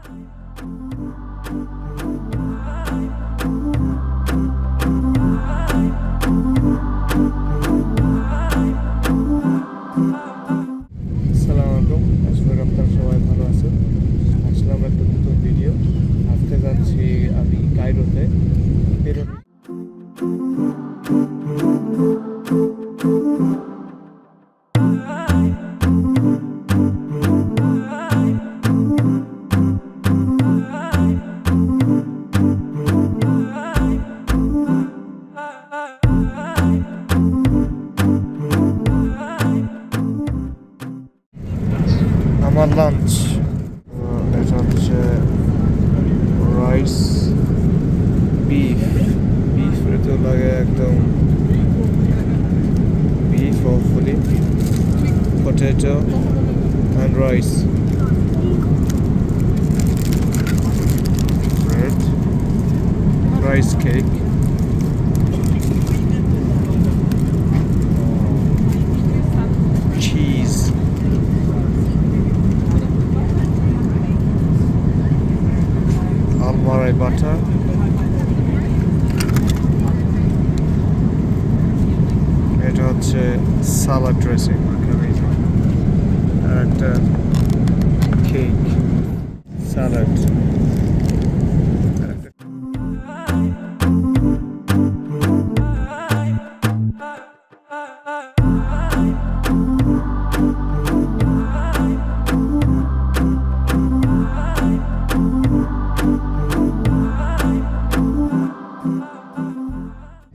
আসসালামু আলাইকুম, আসলে আপনারা সবাই ভালো আছেন। আসলাম একটা নতুন ভিডিও। আজকে যাচ্ছি আমি কায়রোতে। আমার লাঞ্চ এটা হচ্ছে রাইস, বিফ তো লাগে একদম beef, hopefully potato and rice, bread, rice cake, cheese, almarai butter, এটা হচ্ছে সালাড ড্রেসিং, আর একটা কেক, স্যালাড।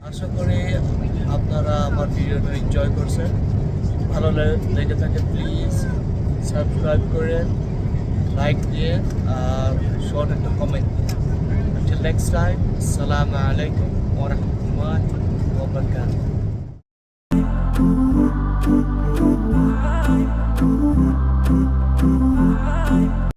আশা করি আপনারা আমার ভিডিওটা এনজয় করছেন। ভালো লেগে থাকে প্লিজ সাবস্ক্রাইব করে লাইক দিয়ে আর শর্ট একটা comment. Until next time, Assalamu alaikum wa rahmatullahi wa barakatuh.